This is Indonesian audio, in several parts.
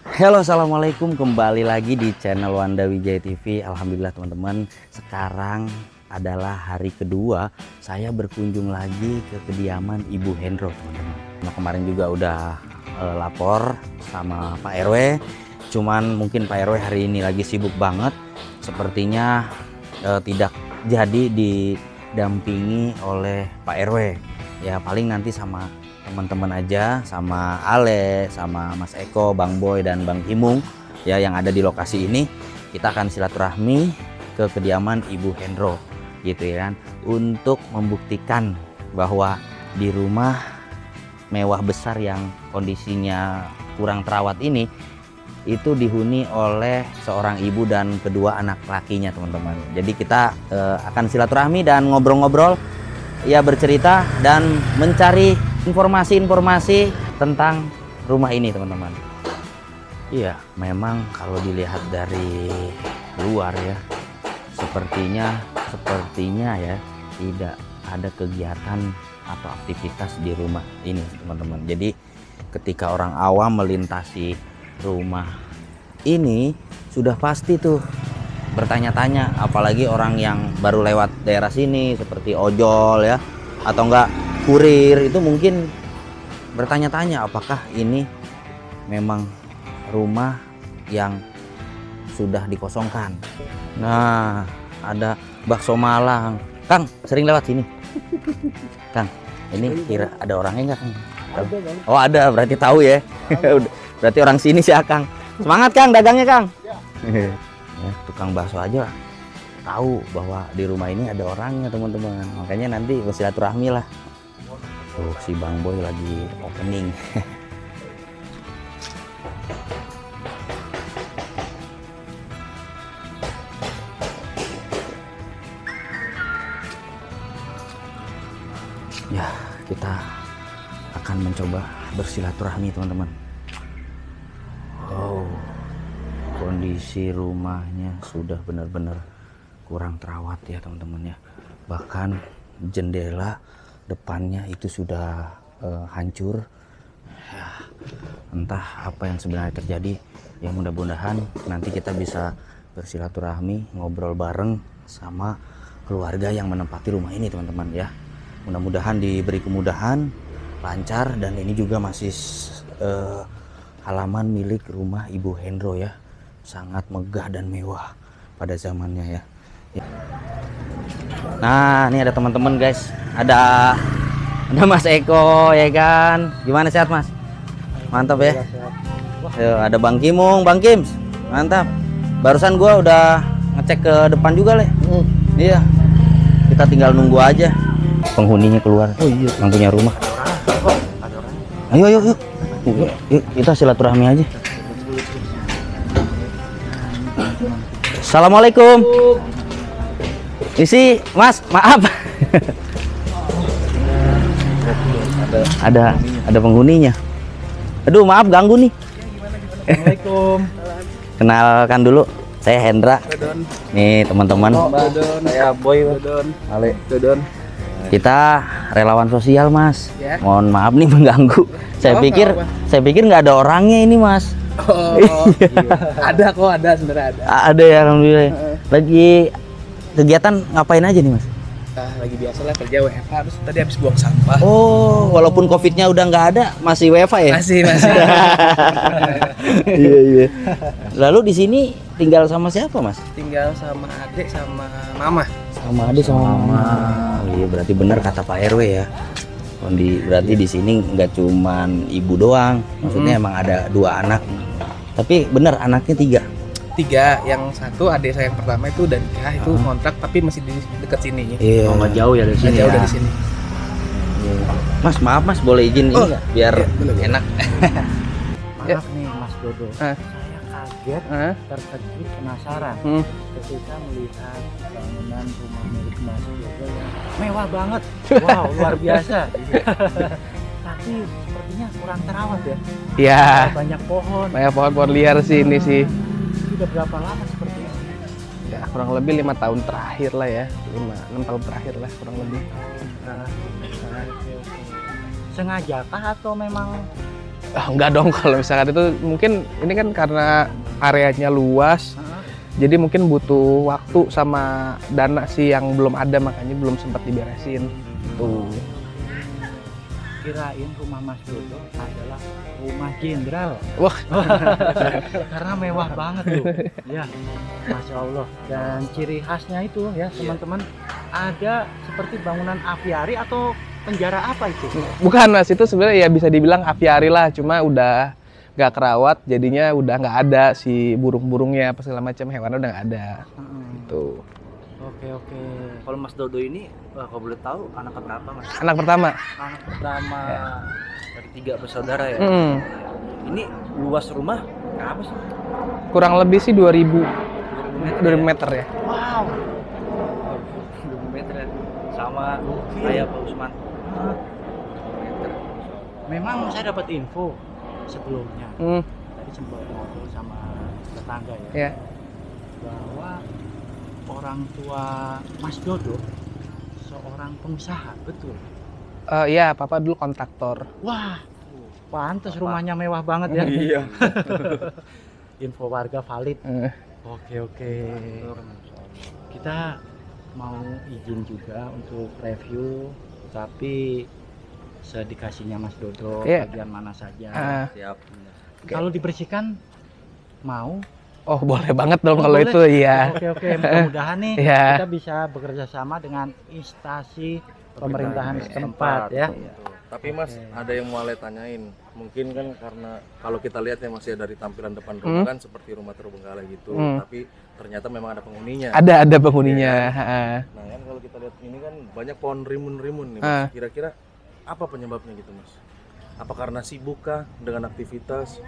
Halo, assalamualaikum, kembali lagi di channel Wanda Wijaya TV. Alhamdulillah teman-teman, sekarang adalah hari kedua saya berkunjung lagi ke kediaman Ibu Hendro, teman-teman. Nah, kemarin juga udah lapor sama Pak RW, cuman mungkin Pak RW hari ini lagi sibuk banget, sepertinya tidak jadi didampingi oleh Pak RW. Ya paling nanti sama teman-teman aja, sama Ale, sama Mas Eko, Bang Boy, dan Bang Imung ya yang ada di lokasi ini. Kita akan silaturahmi ke kediaman Ibu Hendro gitu ya kan, untuk membuktikan bahwa di rumah mewah besar yang kondisinya kurang terawat ini itu dihuni oleh seorang ibu dan kedua anak lakinya, teman-teman. Jadi kita akan silaturahmi dan ngobrol-ngobrol ya, bercerita dan mencari informasi-informasi tentang rumah ini, teman-teman. Iya, memang kalau dilihat dari luar ya, sepertinya ya tidak ada kegiatan atau aktivitas di rumah ini, teman-teman. Jadi ketika orang awam melintasi rumah ini sudah pasti tuh bertanya-tanya, apalagi orang yang baru lewat daerah sini seperti ojol ya, atau enggak kurir, itu mungkin bertanya-tanya apakah ini memang rumah yang sudah dikosongkan. Nah, ada bakso Malang. Kang, sering lewat sini. Kang, ini kira ada orangnya enggak, Kang? Oh, ada, berarti tahu ya. Berarti orang sini sih, Kang. Semangat, Kang, dagangnya, Kang. Ya, tukang bakso aja tahu bahwa di rumah ini ada orangnya, teman-teman. Makanya nanti bersilaturahmi lah. Tuh si Bang Boy lagi opening. Ya, kita akan mencoba bersilaturahmi, teman-teman. Oh, kondisi rumahnya sudah benar-benar kurang terawat ya, teman-teman ya. Bahkan jendela depannya itu sudah hancur ya, entah apa yang sebenarnya terjadi. Ya mudah-mudahan nanti kita bisa bersilaturahmi, ngobrol bareng sama keluarga yang menempati rumah ini, teman-teman ya. Mudah-mudahan diberi kemudahan, lancar, dan ini juga masih halaman milik rumah Ibu Hendro ya, sangat megah dan mewah pada zamannya ya. Nah, ini ada teman-teman guys, ada Mas Eko ya kan. Gimana, sehat Mas? Mantap ya. Yo, ada Bang Kimung, Bang Kims, mantap. Barusan gua udah ngecek ke depan juga Le. Iya, kita tinggal nunggu aja penghuninya keluar. Oh iya, yang punya rumah. Ayo yuk, kita silaturahmi aja. Assalamualaikum. Isi Mas, maaf. ada penghuninya. Aduh, maaf ganggu nih. Assalamualaikum. Kenalkan dulu, saya Hendra. Nih teman-teman. Saya Boy. Ale. Kita relawan sosial, Mas. Ya. Mohon maaf nih mengganggu. Saya pikir nggak ada orangnya ini, Mas. Oh, iya. Ada sebenarnya ada. Ada ya, alhamdulillah. Lagi kegiatan ngapain aja nih, Mas? Lagi biasa lah, kerja WFH, terus tadi habis buang sampah. Oh, walaupun COVID-nya udah nggak ada, masih WFH ya? Masih. Iya. Lalu di sini tinggal sama siapa, Mas? Tinggal sama adik sama mama. Sama adik sama mama. Oh iya, berarti benar kata Pak RW ya. Berarti di sini nggak cuman ibu doang, maksudnya emang ada 2 anak. Tapi benar anaknya 3, yang satu adik saya yang pertama itu udah nikah, itu kontrak tapi masih di dekat sini. Iya. Oh, nggak jauh ya dari sini. Nggak jauh ya? dari sini. Mas, maaf Mas, boleh izin ini nggak? Biar enak. Maaf nih Mas Dodo, saya kaget, terkejut, penasaran ketika melihat bangunan rumah milik Mas Dodo yang mewah banget. Wow, luar biasa. Tapi sepertinya kurang terawat ya. Iya. Banyak pohon. Banyak pohon liar sih ini sih. Sudah berapa lama seperti ini? Ya kurang lebih 5 tahun terakhir lah ya, 5-6 tahun terakhir lah kurang lebih. Sengajakah atau memang Enggak dong, kalau misalkan itu mungkin ini kan karena areanya luas. Jadi mungkin butuh waktu sama dana sih yang belum ada, makanya belum sempat diberesin. Tuh. Kirain rumah Mas Dodo adalah rumah jenderal. Wah, Karena mewah banget tuh. Ya, Masya Allah. Dan ciri khasnya itu ya teman-teman, ada seperti bangunan aviari atau penjara apa itu? bukan Mas, itu sebenarnya ya bisa dibilang aviari lah, cuma udah nggak kerawat, jadinya udah nggak ada si burung-burungnya, apa segala macam hewannya udah nggak ada. Gitu. Oke. Kalau Mas Dodo ini, kalau boleh tahu anak keberapa Mas? Anak pertama. Anak pertama dari 3 bersaudara ya. Ini luas rumah apa sih? Kurang lebih sih 2000 meter ya. Wow. 20 meter ya. Sama kayak Pak Usman. Meter. Memang saya dapat info sebelumnya. Tadi sempat ngobrol sama tetangga ya. Bahwa orang tua Mas Dodo seorang pengusaha, betul? Iya, papa dulu kontraktor. Wah, pantes rumahnya mewah banget ya. Iya. Info warga valid. Oke. Kita mau izin juga untuk review, tapi sedikasinya Mas Dodo bagian mana saja. Siap. Kalau dibersihkan mau? Oh, boleh banget dong kalau boleh. itu, iya. Oke. Mudah-mudahan nih Iya. kita bisa bekerja sama dengan instansi pemerintahan setempat ya. Tapi Mas, ada yang mau Ale tanyain. Mungkin kan karena kalau kita lihat ya masih dari tampilan depan rumah kan seperti rumah terbengkalai gitu, tapi ternyata memang ada penghuninya. Ada penghuninya. Nah kan kalau kita lihat ini kan banyak pohon rimun-rimun nih Mas. Kira-kira apa penyebabnya gitu Mas? Apa karena sibuk kah dengan aktivitas?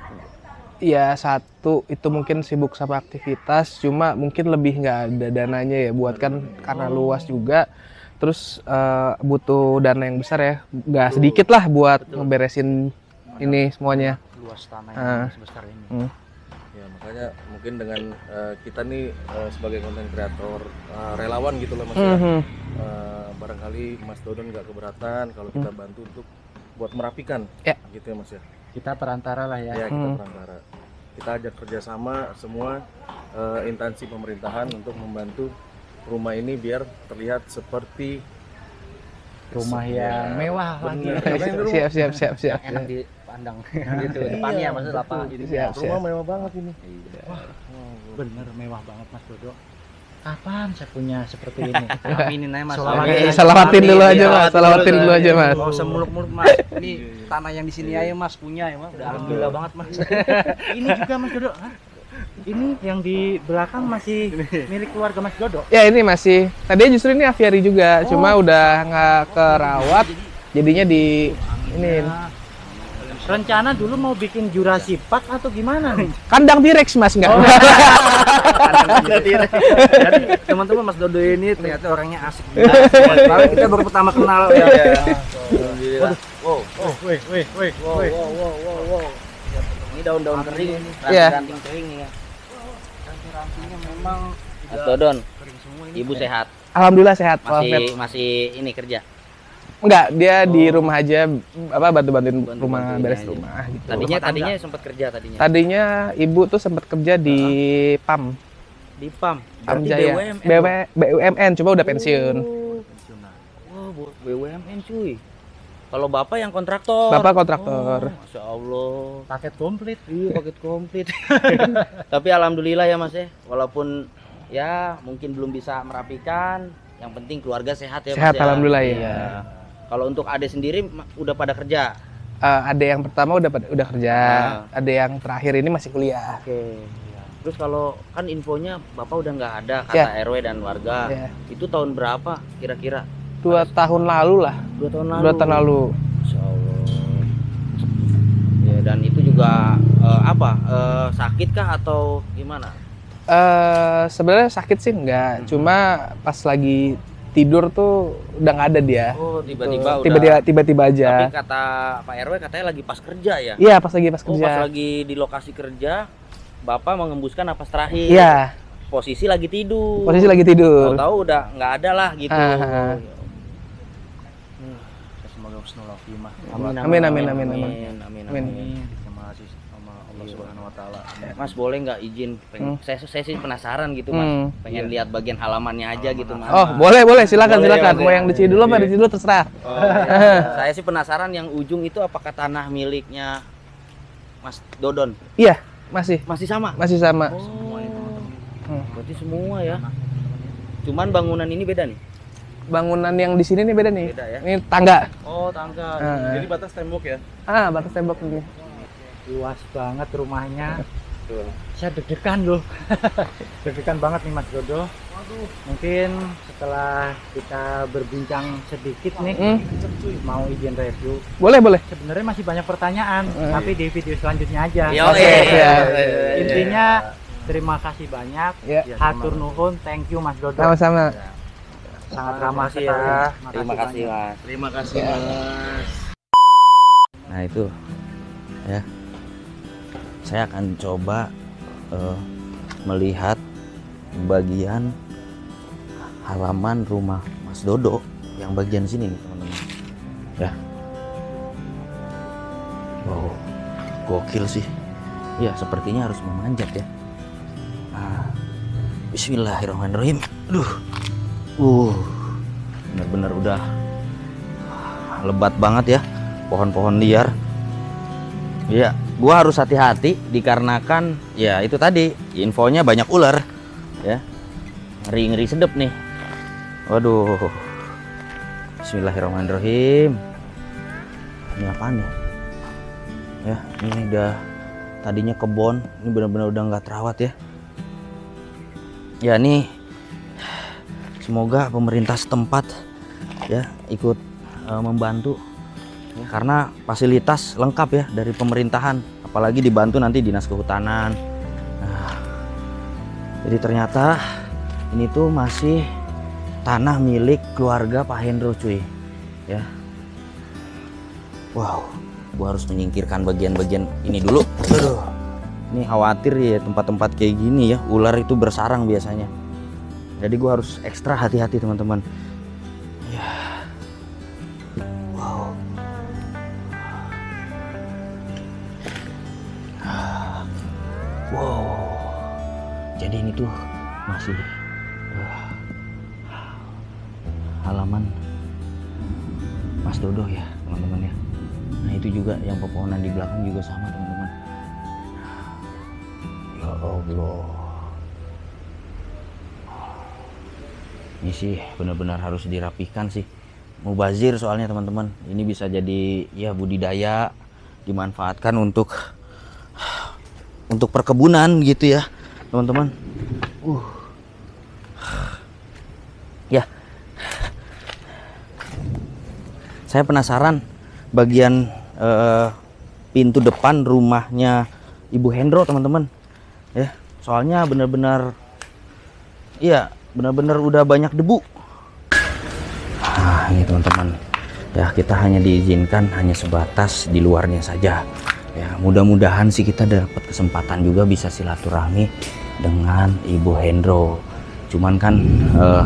Iya, satu itu mungkin sibuk sama aktivitas, cuma mungkin lebih nggak ada dananya ya, buat kan karena luas juga. Terus butuh dana yang besar ya, nggak sedikit lah buat ngeberesin ini semuanya. Luas tanah yang sebesar ini. Ya makanya mungkin dengan kita nih sebagai konten kreator relawan gitu loh Mas ya. Barangkali Mas Dodon nggak keberatan kalau kita bantu untuk buat merapikan gitu ya Mas ya. Kita perantara lah ya. Ya kita perantara. Kita ajak kerjasama semua instansi pemerintahan untuk membantu rumah ini biar terlihat seperti rumah yang mewah lagi. Siap. Enak dipandang gitu. Depannya maksudnya apa? Siap. Rumah mewah banget ini. Wah, bener mewah banget Mas Dodo. Kapan saya punya seperti ini? Aminin aja Mas. Salawatin dulu aja Mas. Mau semuluk-muluk Mas. Ini tanah yang di sini aja Mas punya ya Mas. Udah alhamdulillah banget Mas. Ini juga Mas Dodo. Ini yang di belakang masih milik keluarga Mas Dodo. Ya ini masih. Tadinya justru ini aviari juga, cuma udah nggak kerawat, jadinya di ini. Rencana dulu mau bikin Jurassic Park atau gimana nih? Kandang T-Rex Mas enggak? Jadi teman-teman Mas Dodo ini ternyata orangnya asik. Kita baru pertama kenal ya. Wow. Ini daun-daun kering ini, ranting-ranting kering ya. Ranting-rantingnya memang Mas Dodon, kering semua ini. ibu sehat, Alhamdulillah sehat. masih ini kerja. Enggak, dia di rumah aja bantu-bantuin rumah, beres rumah gitu. Tadinya sempat kerja tadinya. Tadinya ibu tuh sempat kerja di PAM. Di PAM. PAM Berarti Jaya. BUMN, coba udah pensiun. Oh, BUMN cuy. Kalau bapak yang kontraktor. Bapak kontraktor. Masya Allah. Paket komplit. Iya, paket komplit. Tapi alhamdulillah ya Mas ya. Walaupun ya mungkin belum bisa merapikan, yang penting keluarga sehat ya Mas. Sehat ya. alhamdulillah ya. Iya. Kalau untuk Ade sendiri udah pada kerja. Ada yang pertama udah kerja, ada yang terakhir ini masih kuliah. Oke. Terus kalau kan infonya bapak udah nggak ada kata RW dan warga. Itu tahun berapa kira-kira? 2 tahun lalu lah. 2 tahun lalu. 2 tahun lalu. Masya Allah. Ya, dan itu juga sakit kah atau gimana? Sebenarnya sakit sih enggak, cuma pas lagi tidur tuh udah nggak ada dia. Oh, tiba-tiba aja. Tapi kata Pak RW katanya lagi pas kerja ya? Iya, pas kerja. Pas lagi di lokasi kerja, Bapak mengembuskan napas terakhir. Iya. Posisi lagi tidur. Tahu udah nggak ada lah gitu. Semoga husnul khotimah. Amin. Terima kasih sama Allah Subhanahu wa taala. Mas boleh nggak izin? Saya sih penasaran gitu Mas. Pengen lihat bagian halamannya aja gitu Mas. Oh, boleh, silakan. Mau yang di sini dulu apa di sini dulu terserah. Saya sih penasaran yang ujung itu apakah tanah miliknya Mas Dodon? Iya, masih sama. Oh. Berarti semua ya. Cuman bangunan ini beda nih. Bangunan yang di sini nih beda nih. Beda ya? Ini tangga. Oh, tangga. Jadi batas tembok ya? Batas tembok ini. Luas banget rumahnya. Saya deg-degan loh. Deg-degan banget nih Mas Dodo. Mungkin setelah kita berbincang sedikit nih, mau izin review. Boleh. Sebenarnya masih banyak pertanyaan, tapi di video selanjutnya aja. Intinya terima kasih banyak. Hatur nuhun, thank you Mas Dodo. Sama-sama. Sangat ramah sekali. Terima kasih Mas. Terima kasih Mas. Nah itu ya, saya akan coba melihat bagian halaman rumah Mas Dodo yang bagian sini nih teman-teman ya. Wow, gokil sih ya, sepertinya harus memanjat ya. Bismillahirrahmanirrahim. Bener-bener udah lebat banget ya, pohon-pohon liar. Ya, gua harus hati-hati dikarenakan ya itu tadi infonya banyak ular ya. Ngeri sedep nih. Waduh. Bismillahirrahmanirrahim. Ini apaan ya? Ya, ini udah tadinya kebon, ini benar-benar udah nggak terawat ya. Ya nih, semoga pemerintah setempat ya ikut membantu ya, karena fasilitas lengkap ya dari pemerintahan, apalagi dibantu nanti dinas kehutanan. Nah, jadi ternyata ini tuh masih tanah milik keluarga Pak Hendro cuy ya. Wow, gua harus menyingkirkan bagian-bagian ini dulu. Aduh, ini khawatir ya tempat-tempat kayak gini ya, ular itu bersarang biasanya. Jadi gua harus ekstra hati-hati teman-teman. Ya. Wow. Wow. Jadi ini tuh masih halaman Mas Dodo ya teman-teman ya. Nah itu juga yang pepohonan di belakang juga sama teman-teman. Ya Allah, ini sih benar-benar harus dirapikan sih. Mubazir soalnya teman-teman, ini bisa jadi ya budidaya, dimanfaatkan untuk perkebunan gitu ya teman-teman. Ya, saya penasaran bagian pintu depan rumahnya Ibu Hendro teman-teman ya, soalnya benar-benar iya benar-benar udah banyak debu. Nah ini teman-teman ya, kita hanya diizinkan hanya sebatas di luarnya saja ya. Mudah-mudahan sih kita dapat kesempatan juga bisa silaturahmi dengan Ibu Hendro. Cuman kan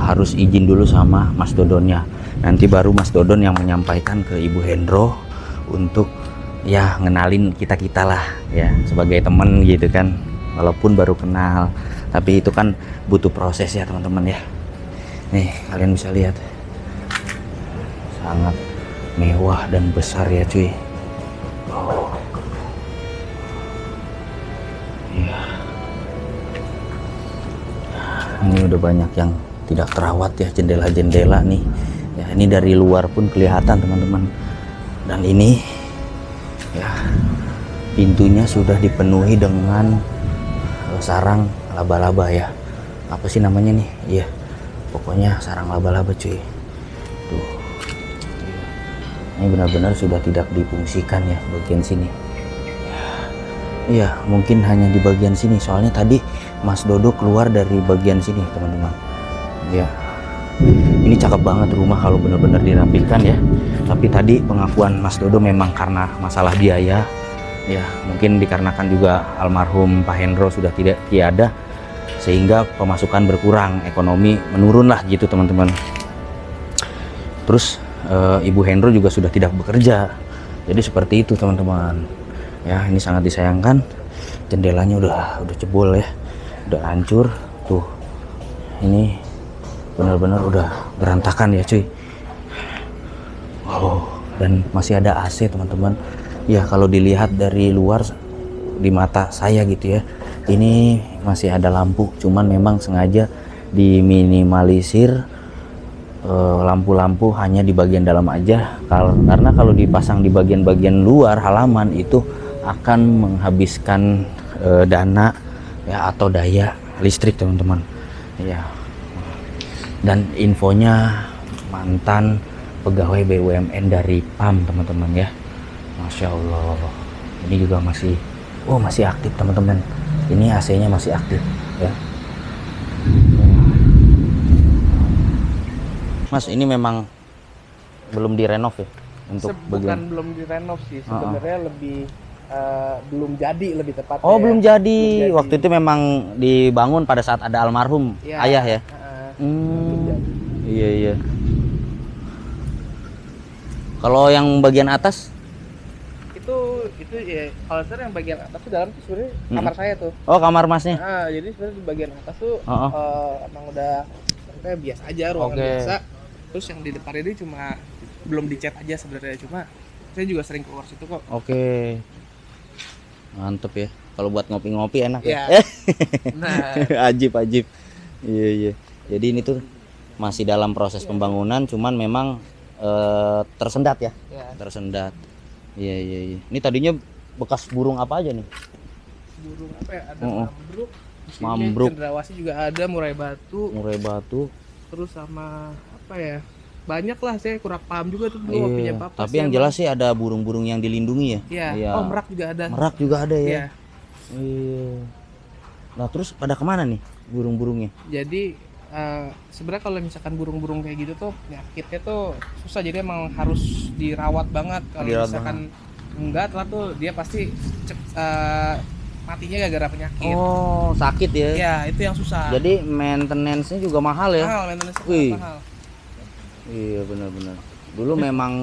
harus izin dulu sama Mas Dodonnya. Nanti baru Mas Dodon yang menyampaikan ke Ibu Hendro untuk ya ngenalin kita-kita lah ya sebagai temen gitu kan. Walaupun baru kenal, tapi itu kan butuh proses ya teman-teman ya. Nih kalian bisa lihat, sangat mewah dan besar ya cuy. Ya. Ini udah banyak yang tidak terawat ya, jendela-jendela nih ya, ini dari luar pun kelihatan teman-teman. Dan ini ya pintunya sudah dipenuhi dengan sarang laba-laba ya. Apa sih namanya nih? Iya, pokoknya sarang laba-laba cuy. Tuh, ini benar-benar sudah tidak difungsikan ya bagian sini. Iya, mungkin hanya di bagian sini. Soalnya tadi Mas Dodo keluar dari bagian sini, teman-teman. Ya, ini cakep banget rumah kalau benar-benar dirapikan ya. Tapi tadi pengakuan Mas Dodo memang karena masalah biaya. Ya, mungkin dikarenakan juga almarhum Pak Hendro sudah tidak tiada, sehingga pemasukan berkurang, ekonomi menurun lah gitu, teman-teman. Terus Ibu Hendro juga sudah tidak bekerja. Jadi seperti itu teman-teman. Ya, ini sangat disayangkan. Jendelanya udah jebol ya, udah hancur. Tuh, ini benar-benar udah berantakan ya cuy. Oh, dan masih ada AC teman-teman. Ya kalau dilihat dari luar di mata saya gitu ya, ini masih ada lampu. Cuman memang sengaja diminimalisir lampu-lampu hanya di bagian dalam aja. Karena kalau dipasang di bagian-bagian luar halaman itu akan menghabiskan dana ya atau daya listrik teman-teman. Ya. Dan infonya mantan pegawai BUMN dari PAM teman-teman ya. Masya Allah. Ini juga masih aktif teman-teman. Ini AC-nya masih aktif ya. Mas, ini memang belum direnov ya untuk bagian. Belum direnov sih, sebenarnya lebih belum jadi lebih tepat. Oh, belum jadi. Waktu itu memang dibangun pada saat ada almarhum ayah ya. Iya. Kalau yang bagian atas itu ya, kalau sebenarnya yang bagian atas tuh dalam tuh sebenarnya kamar saya tuh. Oh, kamar Masnya. Jadi sebenarnya di bagian atas tuh emang udah kayak biasa aja, ruangan biasa. Terus yang di depan ini cuma belum dicat aja sebenarnya, cuma saya juga sering keluar situ kok. Oke. Mantep ya. Kalau buat ngopi-ngopi enak ya. Nah, ajib. Iya. Jadi ini tuh masih dalam proses pembangunan, cuman memang tersendat ya. Tersendat. Iya. Ini tadinya bekas burung apa aja nih? Burung apa ya? Ada mambruk. Cendrawasih juga ada, murai batu. Terus sama apa ya? Banyak lah, saya kurang paham juga tuh dulu punya papa. Tapi yang jelas sih ada burung-burung yang dilindungi ya. Iya. Oh, merak juga ada. Merak juga ada ya. Iya. Nah, terus pada kemana nih burung-burungnya? Jadi sebenarnya kalau misalkan burung-burung kayak gitu tuh penyakitnya tuh susah, jadi emang harus dirawat banget. Kalau misalkan enggak telah tuh dia pasti matinya gara-gara penyakit. Oh, sakit ya? Iya, itu yang susah. Jadi maintenance-nya juga mahal ya? Maintenance-nya mahal. Iya, benar-benar. Dulu memang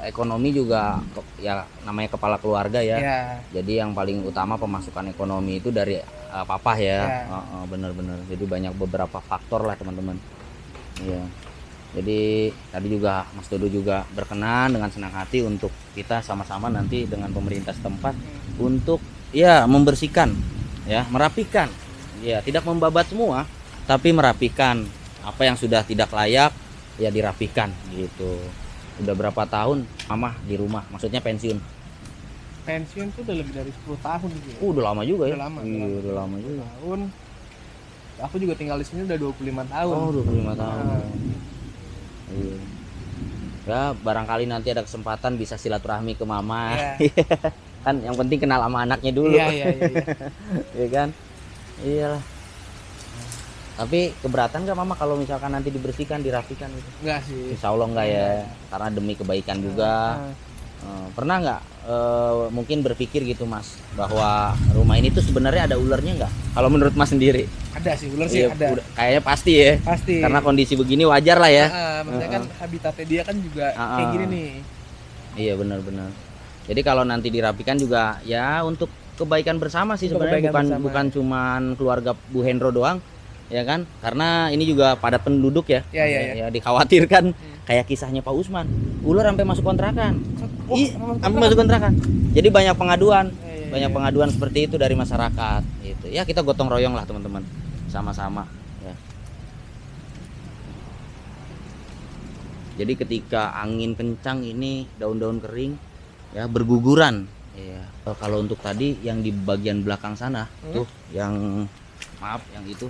ekonomi juga ya namanya kepala keluarga ya. Jadi yang paling utama pemasukan ekonomi itu dari papa ya. Benar-benar. Jadi banyak beberapa faktor lah teman-teman. Iya. Jadi tadi juga Mas Dodo juga berkenan dengan senang hati untuk kita sama-sama nanti dengan pemerintah setempat untuk ya membersihkan, ya merapikan, ya tidak membabat semua, tapi merapikan apa yang sudah tidak layak ya dirapikan gitu. Udah berapa tahun Mama di rumah, maksudnya pensiun? Pensiun tuh udah lebih dari 10 tahun gitu. Udah lama juga ya? Udah lama. Iya, udah lama juga. Tahun. Aku juga tinggal di sini udah 25 tahun. Oh, 25 tahun. Iya. Ya, barangkali nanti ada kesempatan bisa silaturahmi ke Mama. Kan yang penting kenal sama anaknya dulu. Iya. Iya kan? Iyalah. Tapi keberatan nggak Mama kalau misalkan nanti dibersihkan, dirapikan gitu? Enggak sih. Insya Allah enggak ya, karena demi kebaikan juga. Pernah nggak mungkin berpikir gitu Mas, bahwa rumah ini tuh sebenarnya ada ularnya nggak? Kalau menurut Mas sendiri? Ada sih, ular sih ada. Kayaknya pasti ya. Pasti. Karena kondisi begini wajar lah ya. Maksudnya kan habitatnya dia kan juga kayak gini nih. Iya benar-benar. Jadi kalau nanti dirapikan juga ya untuk kebaikan bersama sih sebenarnya, bukan cuman keluarga Bu Hendro doang. Ya kan, karena ini juga padat penduduk ya. Ya dikhawatirkan kayak kisahnya Pak Usman, ular sampai masuk kontrakan. Sampai masuk kontrakan. Jadi banyak pengaduan, pengaduan seperti itu dari masyarakat. Gitu. Ya kita gotong royong lah teman-teman, sama-sama. Ya. Jadi ketika angin kencang ini daun-daun kering, ya berguguran. Ya. Kalau untuk tadi yang di bagian belakang sana, tuh yang maaf yang itu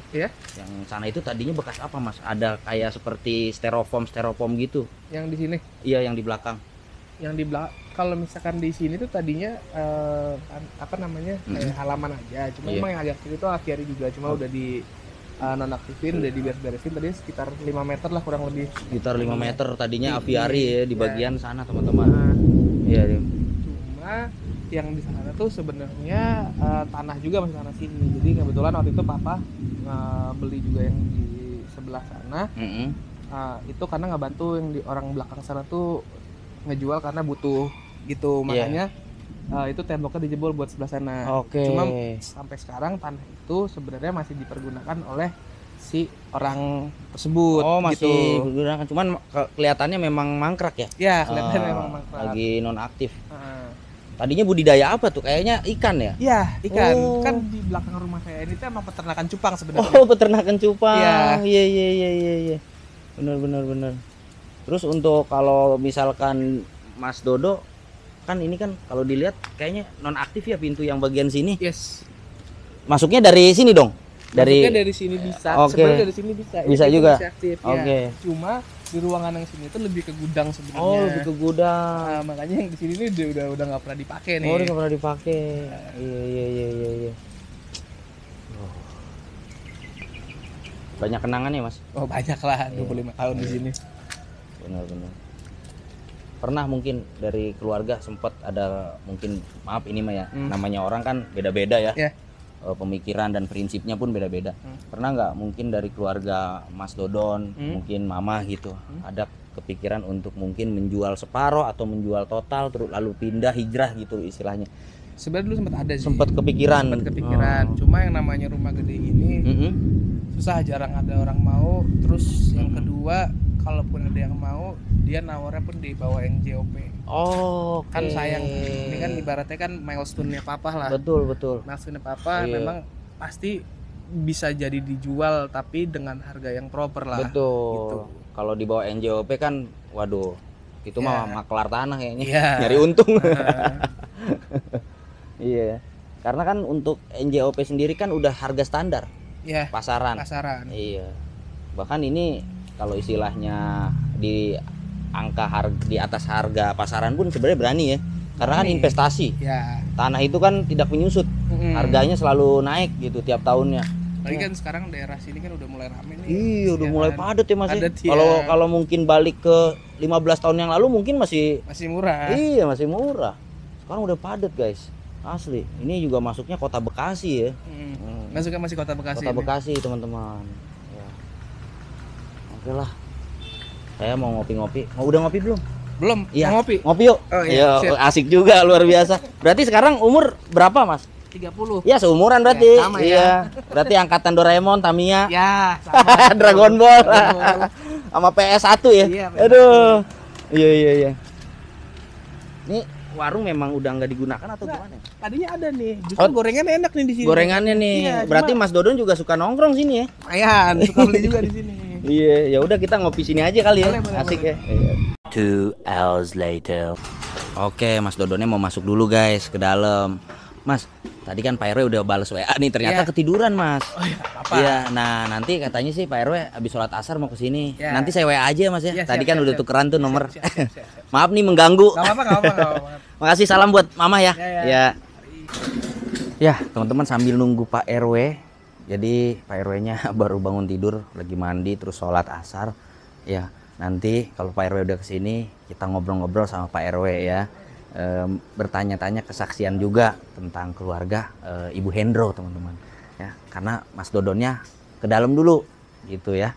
yang sana itu tadinya bekas apa Mas? Ada kayak seperti styrofoam gitu yang di sini? Iya, yang di belakang. Yang di belakang, kalau misalkan di sini tuh tadinya apa namanya kayak halaman aja, cuma emang yang agak kiri itu aviary juga, cuma udah di nonaktifin, udah diberes-beresin. Tadi sekitar 5 meter lah kurang lebih, sekitar 5 meter tadinya aviary ya di bagian sana teman-teman. Iya. Cuma yang di sana tuh sebenarnya tanah juga masih tanah sini. Jadi kebetulan waktu itu papa beli juga yang di sebelah sana. itu karena nggak bantu yang di orang belakang sana tuh ngejual karena butuh gitu, makanya itu temboknya dijebol buat sebelah sana. Cuma sampai sekarang tanah itu sebenarnya masih dipergunakan oleh si orang tersebut. Masih digunakan, cuman kelihatannya memang mangkrak ya? Ya, kelihatannya memang mangkrak. Lagi nonaktif. Tadinya budidaya apa tuh? Kayaknya ikan ya? Iya, ikan. Kan di belakang rumah saya ini tuh emang peternakan cupang sebenarnya. Peternakan cupang. Iya. Benar. Terus untuk kalau misalkan Mas Dodo kan ini kan kalau dilihat kayaknya nonaktif ya pintu yang bagian sini. Yes. Masuknya dari sini dong? Masuknya dari sini bisa. Sebenarnya dari sini bisa. Bisa juga. Cuma di ruangan yang sini itu lebih ke gudang sebenarnya. Lebih ke gudang. Nah, makanya yang di sini ini udah nggak pernah dipakai nih. Udah nggak pernah dipakai. Iya. Banyak kenangan ya, Mas? Banyak lah, 25 tahun di sini. Benar. Pernah mungkin dari keluarga sempat ada mungkin, maaf ini mah ya, namanya orang kan beda-beda ya. Pemikiran dan prinsipnya pun beda-beda. Pernah nggak mungkin dari keluarga Mas Dodon, mungkin mama gitu, ada kepikiran untuk mungkin menjual separoh atau menjual total terus lalu pindah hijrah gitu istilahnya? Sebenarnya dulu sempat ada sih. Sempat kepikiran. Cuma yang namanya rumah gede gini susah, jarang ada orang mau. Terus yang kedua, kalaupun ada yang mau, dia nawarnya pun di bawah yang JOP. Kan sayang. Ini kan ibaratnya kan milestone-nya papa lah. Betul. Milestone-nya papa memang pasti bisa jadi dijual tapi dengan harga yang proper lah. Betul. Gitu. Kalau di bawah NJOP kan, waduh, itu mah maklar tanah kayaknya. Nyari untung. Iya. Karena kan untuk NJOP sendiri kan udah harga standar. Pasaran. Iya. Bahkan ini kalau istilahnya di angka harga di atas harga pasaran pun sebenarnya berani ya. Karena kan investasi. Tanah itu kan tidak menyusut. Harganya selalu naik gitu tiap tahunnya. Tapi kan sekarang daerah sini kan udah mulai rame nih. Iya, udah mulai padat ya Mas. Kalau mungkin balik ke 15 tahun yang lalu mungkin masih murah. Iya, masih murah. Sekarang udah padat, guys. Asli. Ini juga masuknya Kota Bekasi ya. Masuknya masih Kota Bekasi. Kota Bekasi, teman-teman. Ya. Oke lah. Saya mau ngopi-ngopi. Udah ngopi belum? Belum. Iya. Ngopi. Ngopi yuk. Asik juga, luar biasa. Berarti sekarang umur berapa, Mas? 30. Ya, seumuran berarti. Sama ya. Berarti angkatan Doraemon, Tamiya. Ya, sama. Dragon Ball. Sama PS1 ya. Iya, aduh. Iya. Ini warung memang udah nggak digunakan atau gimana? Tadinya ada nih. Justru gorengannya enak nih di sini. Gorengannya nih. Iya, berarti Mas Dodon juga suka nongkrong sini ya? Lumayan, suka beli juga di sini. Iya, ya udah kita ngopi sini aja kali ya. Boleh, asik ya. 2 hours later. Oke, Mas Dodonnya mau masuk dulu guys ke dalam. Mas, tadi kan Pak RW udah balas WA nih, ternyata ketiduran Mas. Apa? Iya, nah nanti katanya sih Pak RW habis sholat asar mau ke sini. Nanti saya WA aja Mas ya. Tadi kan udah tukeran tuh nomor. Siap. Maaf nih mengganggu. Gak apa-apa. Makasih, salam buat Mama ya. Ya, teman-teman sambil nunggu Pak RW. Jadi Pak RW-nya baru bangun tidur, lagi mandi terus sholat asar. Ya, nanti kalau Pak RW udah kesini kita ngobrol-ngobrol sama Pak RW ya. Bertanya-tanya kesaksian juga tentang keluarga Ibu Hendro teman-teman ya, karena Mas Dodonnya ke dalam dulu gitu ya.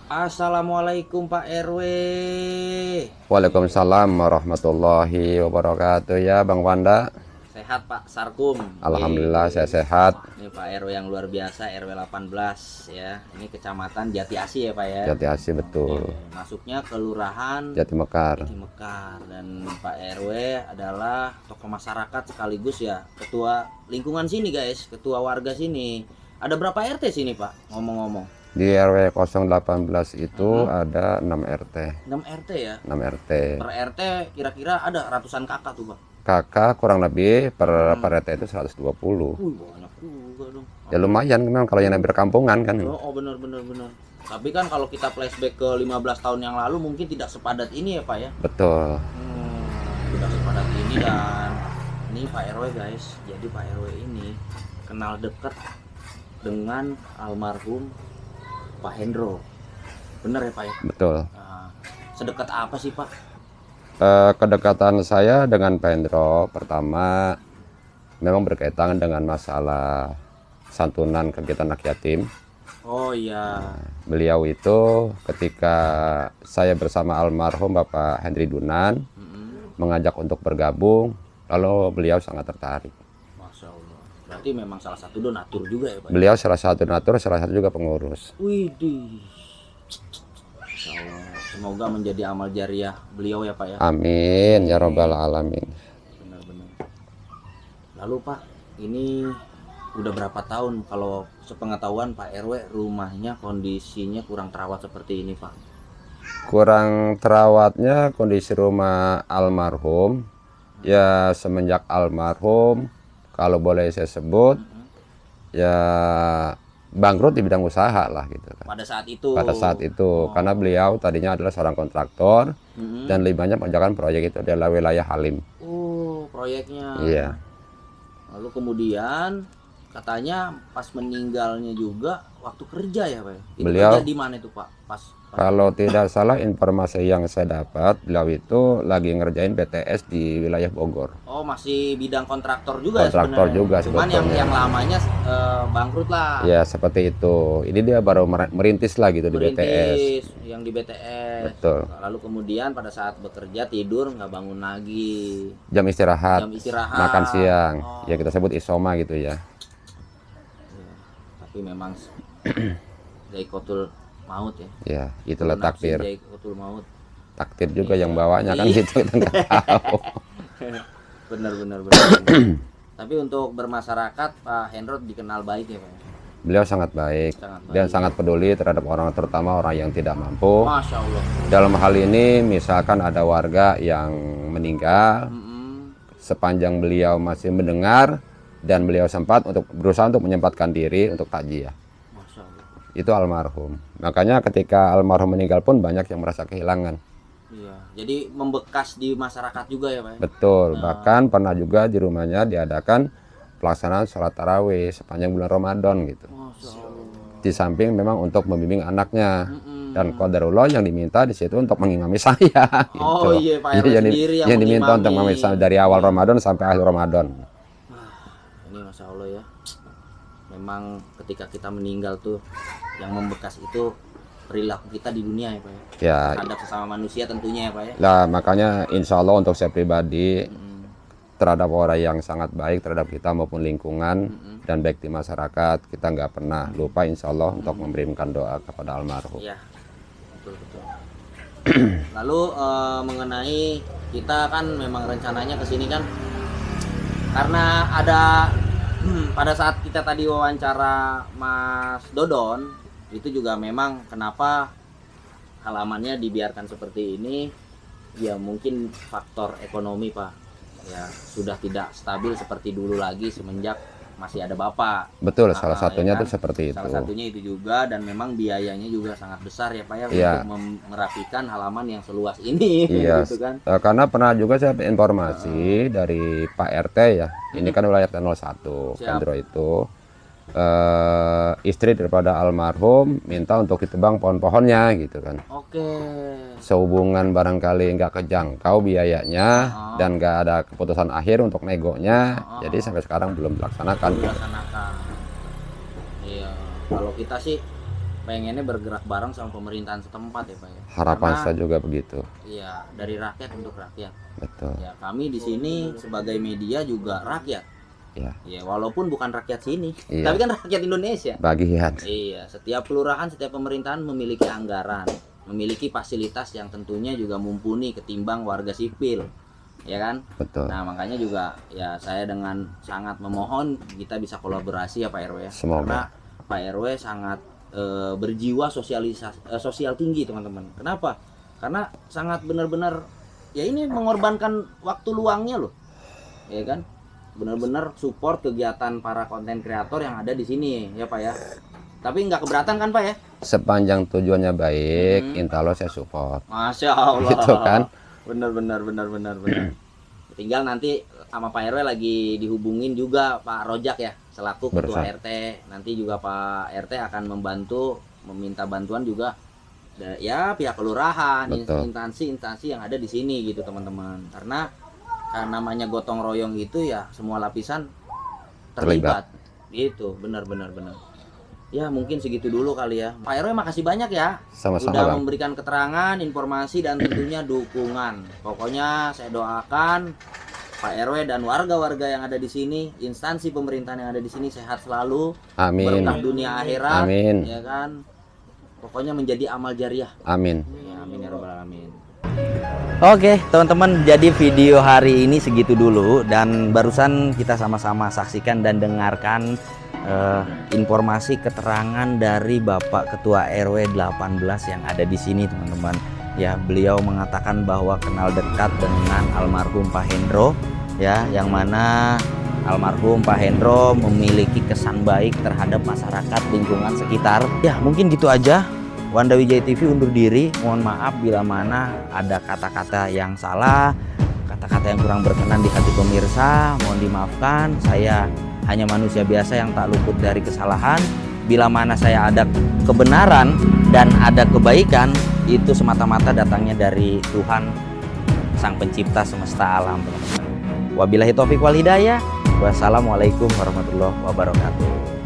Assalamualaikum Pak RW. Waalaikumsalam warahmatullahi wabarakatuh ya Bang Wanda. Sehat Pak Sarkum? Alhamdulillah saya sehat. Ini Pak RW yang luar biasa, RW 18 ya. Ini kecamatan Jati Asih ya Pak ya. Jati Asih betul. Masuknya kelurahan Jati Mekar. Dan Pak RW adalah tokoh masyarakat sekaligus ya ketua lingkungan sini guys, ketua warga sini. Ada berapa RT sini Pak ngomong-ngomong? Di RW 018 itu ada 6 RT. 6 RT ya? 6 RT. Per RT kira-kira ada ratusan kakak tuh Pak? Kakak kurang lebih per RT itu 120. Banyak juga dong. Ya lumayan memang kalau yang berkampungan kan. Oh benar. Tapi kan kalau kita flashback ke 15 tahun yang lalu mungkin tidak sepadat ini ya Pak ya? Betul. Tidak sepadat ini, dan ini Pak RW guys. Jadi Pak RW ini kenal dekat dengan almarhum Pak Hendro. Bener ya Pak ya? Betul. Sedekat apa sih Pak? Kedekatan saya dengan Pak Hendro pertama memang berkaitan dengan masalah santunan kegiatan anak yatim. Oh iya. Beliau itu ketika saya bersama almarhum Bapak Henry Dunan mengajak untuk bergabung, lalu beliau sangat tertarik. Masya Allah. Berarti memang salah satu donatur juga ya Pak? Beliau salah satu donatur, salah satu juga pengurus. Widih. Masya Allah. Semoga menjadi amal jariah beliau ya Pak ya. Amin ya robbal alamin. Benar-benar. Lalu Pak, ini udah berapa tahun kalau sepengetahuan Pak RW rumahnya kondisinya kurang terawat seperti ini Pak? Kurang terawatnya kondisi rumah almarhum ya semenjak almarhum, kalau boleh saya sebut ya bangkrut di bidang usaha lah gitu kan. Pada saat itu. Pada saat itu karena beliau tadinya adalah seorang kontraktor dan lebih banyak mengerjakan proyek itu adalah wilayah Halim. Oh, proyeknya. Iya. Lalu kemudian katanya pas meninggalnya juga waktu kerja ya Pak? Itu Beliau kerja di mana itu Pak? Pas kalau tidak salah informasi yang saya dapat, beliau itu lagi ngerjain BTS di wilayah Bogor. Oh, masih bidang kontraktor juga Kontraktor ya juga Cuman sebetulnya. yang lamanya bangkrut lah. Ya seperti itu. Ini dia baru merintis lah gitu di BTS. Merintis, yang di BTS. Betul. Lalu kemudian pada saat bekerja tidur nggak bangun lagi. Jam istirahat, Jam istirahat. makan siang. Oh. Ya kita sebut isoma gitu ya. Ya, tapi memang Zaikotul maut ya. Ya itulah takdir. Zaikotul maut. Takdir juga yang bawanya kan gitu kita nggak tahu. Benar. Tapi untuk bermasyarakat Pak Hendro dikenal baik ya Pak. Beliau sangat baik dan sangat peduli terhadap orang, terutama orang yang tidak mampu. Masya Allah. Dalam hal ini misalkan ada warga yang meninggal, sepanjang beliau masih mendengar dan beliau sempat untuk berusaha untuk menyempatkan diri untuk takziah. Masya Allah. Itu almarhum. Makanya ketika almarhum meninggal pun banyak yang merasa kehilangan. Iya. Jadi membekas di masyarakat juga ya Pak. Betul. Bahkan pernah juga di rumahnya diadakan pelaksanaan sholat tarawih sepanjang bulan Ramadan gitu. Masya Allah. Di samping memang untuk membimbing anaknya. Dan qadarullah yang diminta di situ untuk mengimami saya. Oh gitu. iya Pak RW sendiri yang diminta untuk mengimami saya dari awal Ramadan sampai akhir Ramadan. Ini Masya Allah ya. Memang ketika kita meninggal tuh yang membekas itu perilaku kita di dunia ya Pak ya. Ya. Terhadap sesama manusia tentunya ya Pak ya. Lah makanya insya Allah untuk saya pribadi terhadap orang yang sangat baik terhadap kita maupun lingkungan dan baik di masyarakat, kita nggak pernah lupa insya Allah untuk memberikan doa kepada almarhum. Iya, betul. Lalu mengenai kita kan memang rencananya ke sini kan karena ada pada saat kita tadi wawancara Mas Dodon itu juga memang kenapa halamannya dibiarkan seperti ini ya mungkin faktor ekonomi Pak. Ya sudah tidak stabil seperti dulu lagi semenjak masih ada Bapak. Betul, salah satunya ya tuh seperti itu. Salah satunya itu juga dan memang biayanya juga sangat besar ya Pak ya Iya. untuk merapikan halaman yang seluas ini Iya, gitu kan. karena pernah juga saya dapat informasi dari Pak RT ya. Ini kan wilayah RT 01, Hendro itu. Istri daripada almarhum minta untuk ditebang pohon-pohonnya gitu kan. Oke. Sehubungan barangkali nggak kejangkau biayanya dan nggak ada keputusan akhir untuk negonya, jadi sampai sekarang belum dilaksanakan. Iya, kalau kita sih pengennya bergerak bareng sama pemerintahan setempat ya Pak ya. Harapan Karena, saya juga begitu. Iya, dari rakyat untuk rakyat. Betul. Ya, kami di sini sebagai media juga rakyat. Ya. Ya, walaupun bukan rakyat sini, Iya. tapi kan rakyat Indonesia. Bagian. Iya, setiap kelurahan, setiap pemerintahan memiliki anggaran, memiliki fasilitas yang tentunya juga mumpuni ketimbang warga sipil, ya kan? Betul. Nah, makanya juga ya saya dengan sangat memohon kita bisa kolaborasi ya Pak RW ya. Semoga. Karena Pak RW sangat berjiwa sosial tinggi teman-teman. Kenapa? Karena sangat benar-benar ya ini mengorbankan waktu luangnya loh, ya kan? Benar-benar support kegiatan para konten kreator yang ada di sini ya Pak ya. Tapi nggak keberatan kan Pak ya? Sepanjang tujuannya baik, insya Allah saya support. Masya Allah. Gitu kan? Benar. Tinggal nanti sama Pak RW lagi dihubungin juga Pak Rojak ya selaku ketua RT. Nanti juga Pak RT akan membantu meminta bantuan juga ya pihak kelurahan, instansi yang ada di sini gitu teman-teman. Karena namanya gotong royong itu ya semua lapisan terlibat. Gitu, benar. Ya mungkin segitu dulu kali ya. Pak RW makasih banyak ya. Sama-sama, Udah Bang. memberikan keterangan, informasi, dan tentunya dukungan. Pokoknya saya doakan Pak RW dan warga-warga yang ada di sini, instansi pemerintahan yang ada di sini sehat selalu. Amin. Berkah dunia akhirat. Amin. Ya kan. Pokoknya menjadi amal jariah. Amin. Ya, amin ya rabbal alamin. Oke teman-teman, jadi video hari ini segitu dulu, dan barusan kita sama-sama saksikan dan dengarkan informasi keterangan dari Bapak Ketua RW 18 yang ada di sini teman-teman. Ya, beliau mengatakan bahwa kenal dekat dengan almarhum Pak Hendro, ya, yang mana almarhum Pak Hendro memiliki kesan baik terhadap masyarakat lingkungan sekitar. Ya mungkin gitu aja. Wanda Wijaya TV undur diri. Mohon maaf bila mana ada kata-kata yang salah, kata-kata yang kurang berkenan di hati pemirsa. Mohon dimaafkan. Saya hanya manusia biasa yang tak luput dari kesalahan. Bila mana saya ada kebenaran dan ada kebaikan, itu semata-mata datangnya dari Tuhan Sang Pencipta semesta alam, teman-teman. Wabillahi taufiq wal hidayah. Wassalamualaikum warahmatullahi wabarakatuh.